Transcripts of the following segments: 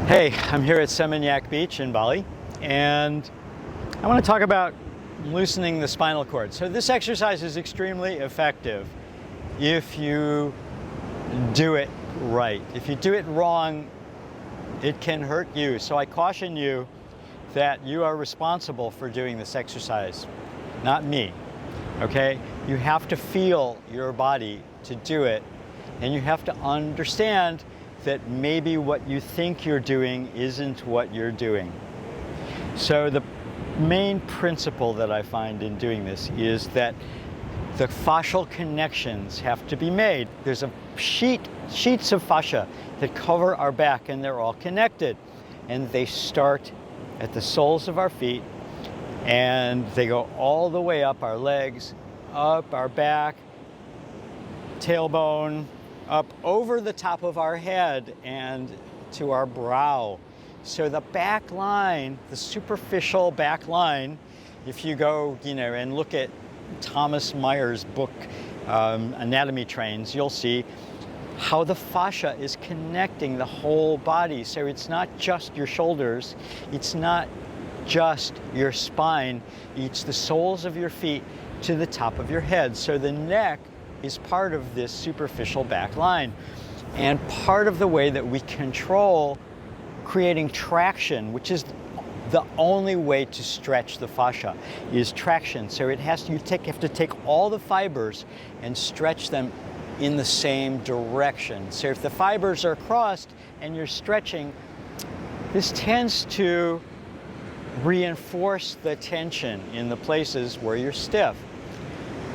Hey, I'm here at Seminyak Beach in Bali, and I want to talk about loosening the spinal cord. So this exercise is extremely effective if you do it right. If you do it wrong, it can hurt you. So I caution you that you are responsible for doing this exercise, not me, okay? You have to feel your body to do it, and you have to understand that maybe what you think you're doing isn't what you're doing. So the main principle that I find in doing this is that the fascial connections have to be made. There's a sheets of fascia that cover our back, and they're all connected. And they start at the soles of our feet, and they go all the way up our legs, up our back, tailbone, up over the top of our head and to our brow. So the back line, the superficial back line, if you go, and look at Thomas Meyer's book, Anatomy Trains, you'll see how the fascia is connecting the whole body. So it's not just your shoulders, it's not just your spine, it's the soles of your feet to the top of your head. So the neck is part of this superficial back line. And part of the way that we control creating traction, which is the only way to stretch the fascia, is traction. So you have to take all the fibers and stretch them in the same direction. So if the fibers are crossed and you're stretching, this tends to reinforce the tension in the places where you're stiff.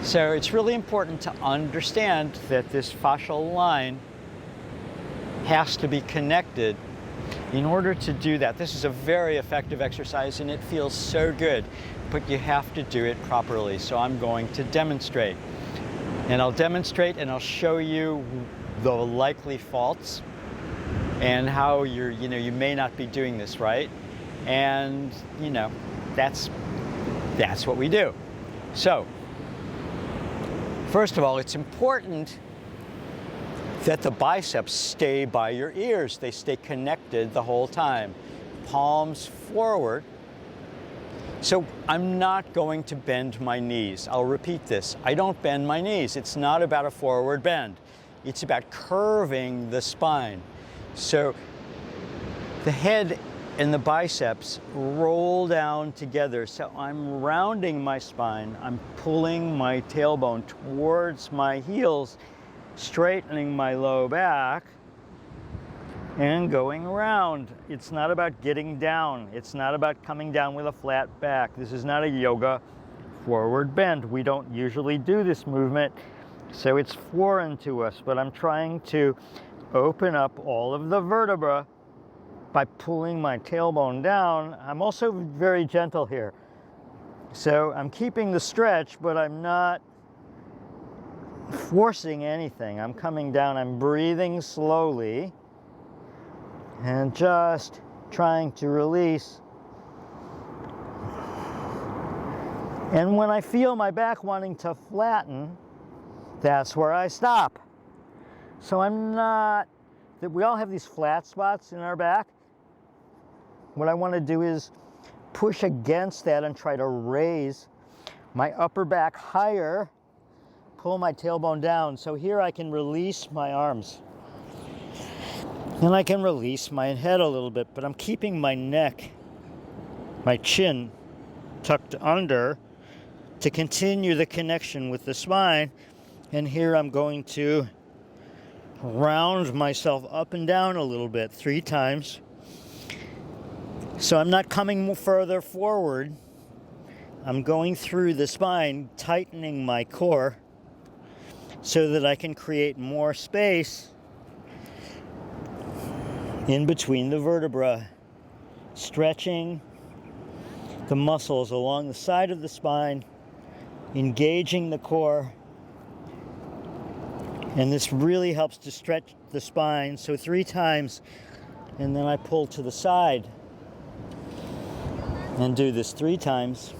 So it's really important to understand that this fascial line has to be connected in order to do that. This is a very effective exercise and it feels so good, but you have to do it properly. So I'm going to demonstrate. And I'll demonstrate and I'll show you the likely faults and how you may not be doing this right. And that's what we do. So first of all, it's important that the biceps stay by your ears. They stay connected the whole time. Palms forward. So I'm not going to bend my knees. I'll repeat this. I don't bend my knees. It's not about a forward bend. It's about curving the spine. So the head and the biceps roll down together. So I'm rounding my spine. I'm pulling my tailbone towards my heels, straightening my low back, and going around. It's not about getting down. It's not about coming down with a flat back. This is not a yoga forward bend. We don't usually do this movement, so it's foreign to us, but I'm trying to open up all of the vertebra by pulling my tailbone down. I'm also very gentle here. So I'm keeping the stretch, but I'm not forcing anything. I'm coming down, I'm breathing slowly, and just trying to release. And when I feel my back wanting to flatten, that's where I stop. So we all have these flat spots in our back. What I want to do is push against that and try to raise my upper back higher, pull my tailbone down. So here I can release my arms. And I can release my head a little bit, but I'm keeping my neck, my chin tucked under to continue the connection with the spine. And here I'm going to round myself up and down a little bit, 3 times. So I'm not coming further forward. I'm going through the spine, tightening my core so that I can create more space in between the vertebra, stretching the muscles along the side of the spine, engaging the core. And this really helps to stretch the spine. So 3 times, and then I pull to the side and do this 3 times.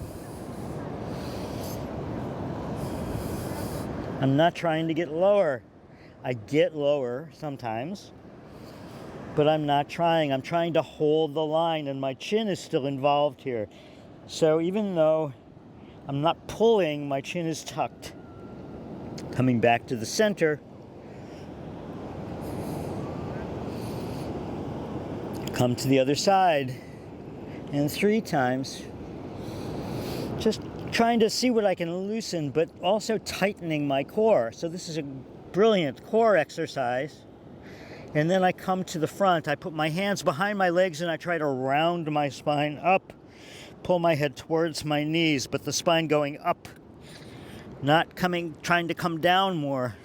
I'm not trying to get lower. I get lower sometimes. but I'm not trying. I'm trying to hold the line, and my chin is still involved here. So even though I'm not pulling, my chin is tucked. Coming back to the center. Come to the other side. And 3 times. Just trying to see what I can loosen, but also tightening my core. So this is a brilliant core exercise. And then I come to the front. I put my hands behind my legs and I try to round my spine up. Pull my head towards my knees, but the spine going up. Not trying to come down more.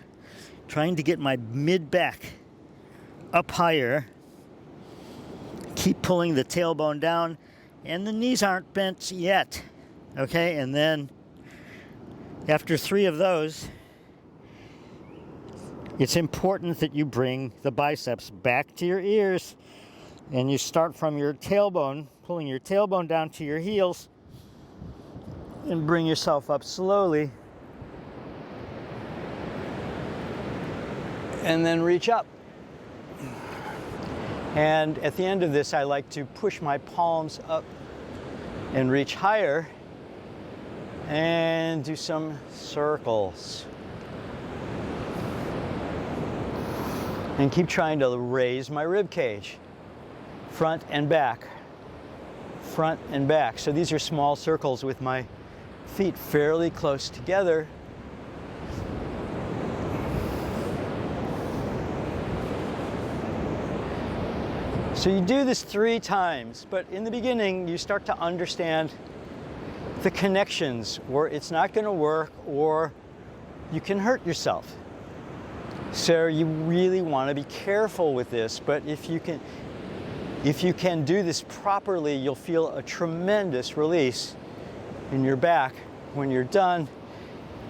Trying to get my mid-back up higher. Keep pulling the tailbone down. And the knees aren't bent yet. Okay, and then after 3 of those, it's important that you bring the biceps back to your ears, and you start from your tailbone, pulling your tailbone down to your heels, and bring yourself up slowly, and then reach up. And at the end of this, I like to push my palms up and reach higher and do some circles. And keep trying to raise my rib cage, front and back, front and back. So these are small circles with my feet fairly close together. So you do this 3 times, but in the beginning you start to understand the connections, or it's not going to work, or you can hurt yourself. So you really want to be careful with this, but if you can do this properly, you'll feel a tremendous release in your back when you're done,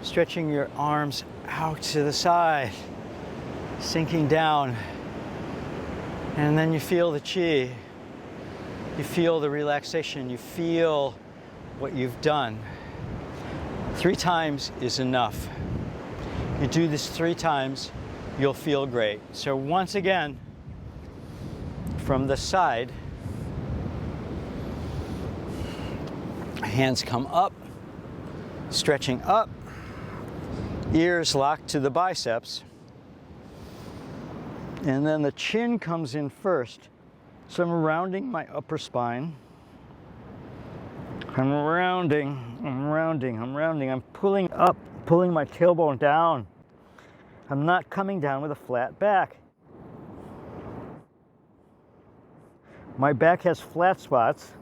stretching your arms out to the side, sinking down, and then you feel the chi, you feel the relaxation, you feel what you've done. 3 times is enough. You do this 3 times, you'll feel great. So once again, from the side, hands come up, stretching up, ears locked to the biceps, and then the chin comes in first. So I'm rounding my upper spine. I'm rounding, I'm pulling up, pulling my tailbone down. I'm not coming down with a flat back. My back has flat spots.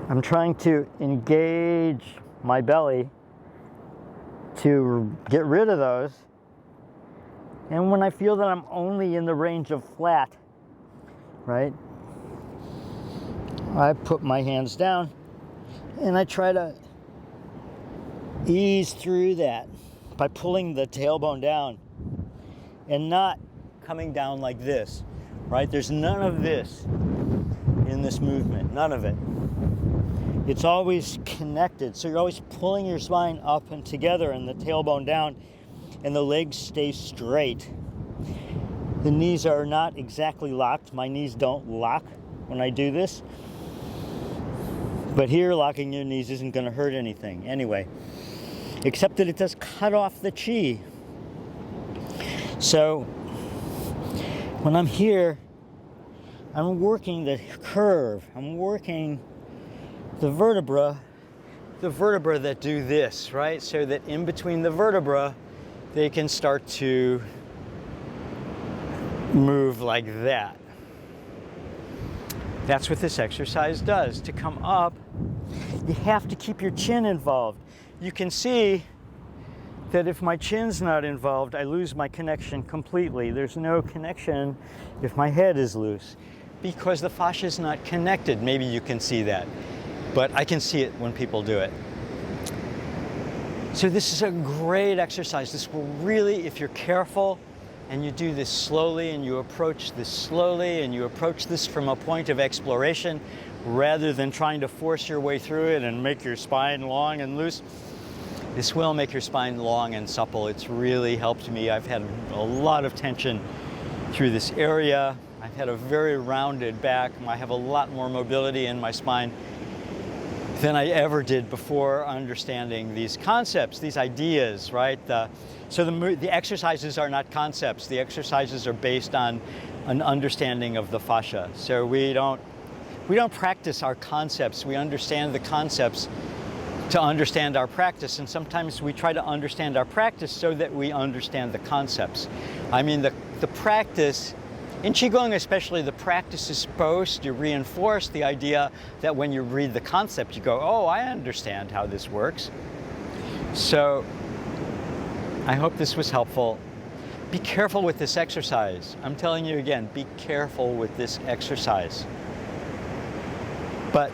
I'm trying to engage my belly to get rid of those. And when I feel that I'm only in the range of flat, right, I put my hands down and I try to ease through that by pulling the tailbone down and not coming down like this, right? There's none of this in this movement, none of it. It's always connected, so you're always pulling your spine up and together and the tailbone down, and the legs stay straight. The knees are not exactly locked. My knees don't lock when I do this. But here, locking your knees isn't going to hurt anything anyway, except that it does cut off the chi. So when I'm here, I'm working the curve. I'm working the vertebra that do this, right? So that in between the vertebra, they can start to move like that. That's what this exercise does. To come up, you have to keep your chin involved. You can see that if my chin's not involved, I lose my connection completely. There's no connection if my head is loose because the fascia is not connected. Maybe you can see that, but I can see it when people do it. So this is a great exercise. This will really, if you're careful and you do this slowly and you approach this slowly and you approach this from a point of exploration rather than trying to force your way through it and make your spine long and loose, this will make your spine long and supple. It's really helped me. I've had a lot of tension through this area. I've had a very rounded back. I have a lot more mobility in my spine than I ever did before understanding these concepts, these ideas, right? So the exercises are not concepts. The exercises are based on an understanding of the fascia. So we don't practice our concepts. We understand the concepts to understand our practice, and sometimes we try to understand our practice so that we understand the concepts. I mean, the practice, in Qigong especially, the practice is supposed to reinforce the idea that when you read the concept, you go, oh, I understand how this works. So I hope this was helpful. Be careful with this exercise. I'm telling you again, be careful with this exercise. But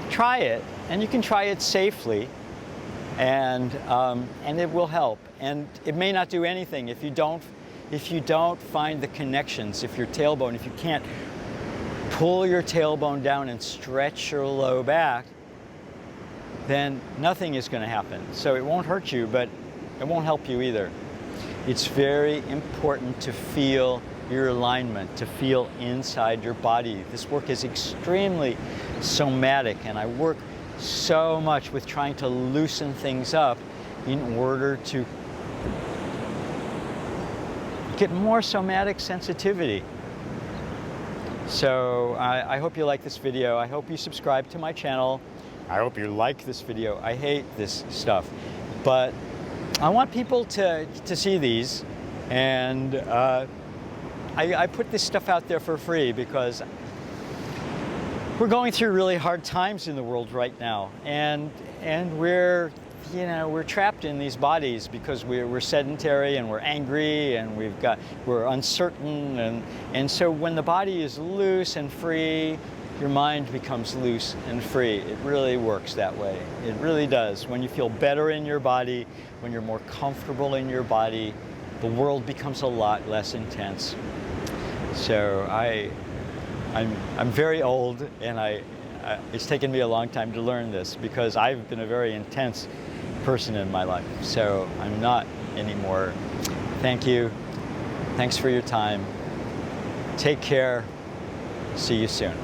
try it, and you can try it safely, and it will help. And it may not do anything if you don't find the connections. If your tailbone, if you can't pull your tailbone down and stretch your low back, then nothing is going to happen. So it won't hurt you, but it won't help you either. It's very important to feel your alignment, to feel inside your body. This work is extremely somatic, and I work so much with trying to loosen things up in order to get more somatic sensitivity. So I hope you like this video. I hope you subscribe to my channel. I hope you like this video. I hate this stuff, but I want people to see these, and I put this stuff out there for free because we're going through really hard times in the world right now, and we're trapped in these bodies because we're sedentary and we're angry and we're uncertain, and so when the body is loose and free, your mind becomes loose and free. It really works that way. It really does. When you feel better in your body, when you're more comfortable in your body, the world becomes a lot less intense. So I'm very old, and it's taken me a long time to learn this because I've been a very intense person in my life. So I'm not anymore. Thank you. Thanks for your time. Take care. See you soon.